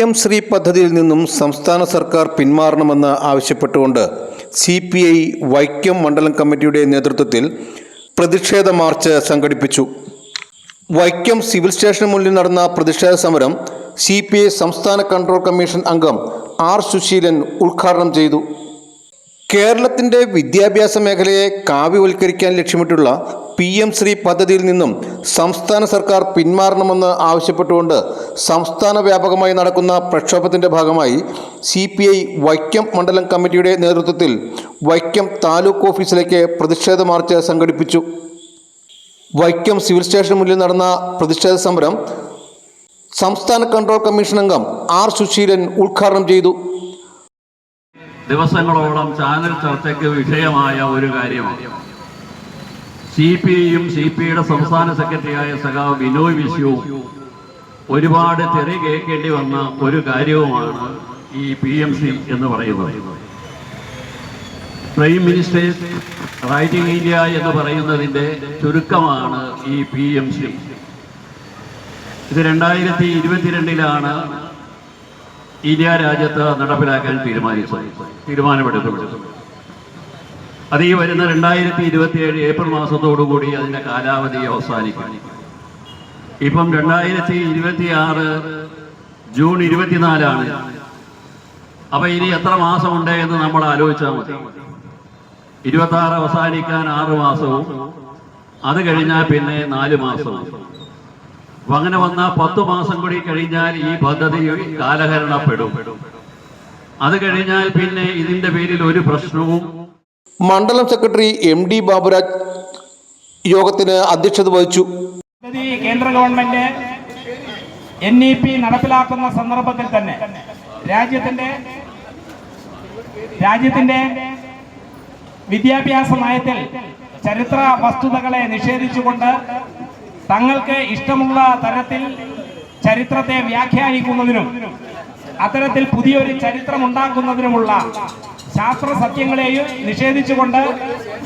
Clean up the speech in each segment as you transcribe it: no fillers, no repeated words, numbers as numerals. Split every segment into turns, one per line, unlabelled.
M Shri പദ്ധതിയിൽ നിന്നും സംസ്ഥാന സർക്കാർ പിന്മാറണമെന്ന് ആവശ്യപ്പെട്ടുകൊണ്ട് CPI വൈക്കം മണ്ഡലം കമ്മിറ്റിയുടെ നേതൃത്വത്തിൽ പ്രതിഷേധ മാർച്ച് സംഘടിപ്പിച്ചു. വൈക്കം സിവിൽ സ്റ്റേഷന് മുന്നിൽ നടന്ന പ്രതിഷേധ സമരം CPI സംസ്ഥാന കൺട്രോൾ കമ്മീഷൻ അംഗം R. സുശീലൻ ഉദ്ഘാടനം ചെയ്തു. കേരളത്തിൻ്റെ വിദ്യാഭ്യാസ മേഖലയെ കാവ്യവൽക്കരിക്കാൻ ലക്ഷ്യമിട്ടുള്ള PM ശ്രീ പദ്ധതിയിൽ നിന്നും സംസ്ഥാന സർക്കാർ പിന്മാറണമെന്ന് ആവശ്യപ്പെട്ടുകൊണ്ട് സംസ്ഥാന വ്യാപകമായി നടക്കുന്ന പ്രക്ഷോഭത്തിൻ്റെ ഭാഗമായി CPI വൈക്കം മണ്ഡലം കമ്മിറ്റിയുടെ നേതൃത്വത്തിൽ വൈക്കം താലൂക്ക് ഓഫീസിലേക്ക് പ്രതിഷേധ മാർച്ച് സംഘടിപ്പിച്ചു. വൈക്കം സിവിൽ സ്റ്റേഷന് മുന്നിൽ നടന്ന പ്രതിഷേധ സമരം സംസ്ഥാന കൺട്രോൾ കമ്മീഷൻ അംഗം R. സുശീലൻ ഉദ്ഘാടനം ചെയ്തു.
ദിവസങ്ങളോളം ചാനൽ ചർച്ചയ്ക്ക് വിഷയമായ ഒരു കാര്യമാണ്. CPIയും CPIയുടെ സംസ്ഥാന സെക്രട്ടറിയായ സഖാവ് ബിനോയ് വിശ്വവും ഒരുപാട് തെറി കേൾക്കേണ്ടി വന്ന ഒരു കാര്യവുമാണ് ഈ PMC എന്ന് പറയുന്നത്. പ്രൈം മിനിസ്റ്റേഴ്സ് റൈറ്റിംഗ് ഇന്ത്യ എന്ന് പറയുന്നതിൻ്റെ ചുരുക്കമാണ് ഈ PMC. ഇത് 2022 ഇന്ത്യ രാജ്യത്ത് നടപ്പിലാക്കാൻ തീരുമാനമെടുക്കപ്പെട്ടു. അത് ഈ വരുന്ന 2027 ഏപ്രിൽ മാസത്തോടുകൂടി അതിൻ്റെ കാലാവധി അവസാനിക്കും. ഇപ്പം 2026 ജൂൺ 24. അപ്പം ഇനി എത്ര മാസമുണ്ട് എന്ന് നമ്മൾ ആലോചിച്ചാൽ മതി. 26 അവസാനിക്കാൻ 6 മാസവും അത് കഴിഞ്ഞാൽ പിന്നെ 4 മാസവും. അപ്പം അങ്ങനെ വന്നാൽ 10 മാസം കൂടി കഴിഞ്ഞാൽ ഈ പദ്ധതി കാലഹരണപ്പെടും. അത് കഴിഞ്ഞാൽ പിന്നെ ഇതിൻ്റെ പേരിൽ ഒരു പ്രശ്നവും.
മണ്ഡലം സെക്രട്ടറി MD ബാബുരാജ് യോഗത്തിന് അധ്യക്ഷത വഹിച്ചു.
കേന്ദ്ര ഗവൺമെന്റ് NEP നടപ്പിലാക്കുന്ന സന്ദർഭത്തിൽ തന്നെ രാജ്യത്തിന്റെ വിദ്യാഭ്യാസ നയത്തിൽ ചരിത്ര വസ്തുതകളെ നിഷേധിച്ചുകൊണ്ട് തങ്ങൾക്ക് ഇഷ്ടമുള്ള തരത്തിൽ ചരിത്രത്തെ വ്യാഖ്യാനിക്കുന്നതിനും അത്തരത്തിൽ പുതിയൊരു ചരിത്രം ഉണ്ടാക്കുന്നതിനുമുള്ള ശാസ്ത്ര സത്യങ്ങളെയും നിഷേധിച്ചുകൊണ്ട്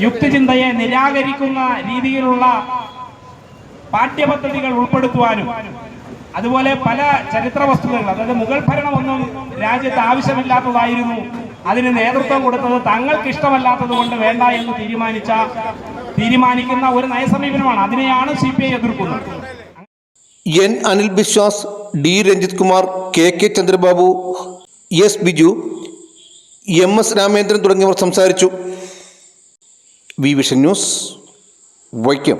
യുക്തിചിന്തയെ നിരാകരിക്കുന്ന രീതിയിലുള്ള പാഠ്യപദ്ധതികൾ ഉൾപ്പെടുത്തുവാനും അതുപോലെ പല ചരിത്ര വസ്തുതകൾ, അതായത് മുഗൾ ഭരണമൊന്നും രാജ്യത്ത് ആവശ്യമില്ലാത്തതായിരുന്നു, അതിന് നേതൃത്വം കൊടുത്തത് തങ്ങൾക്ക് ഇഷ്ടമല്ലാത്തത് കൊണ്ട് വേണ്ട എന്ന് തീരുമാനിക്കുന്ന ഒരു നയസമീപനമാണ്. അതിനെയാണ് CPI എതിർക്കുന്നത്.
N. Anil Biswas, D. Ranjith Kumar, KK Chandrababu, S. Biju, MS Ramendran തുടങ്ങിയവർ സംസാരിച്ചു. Vision news, Vaikom.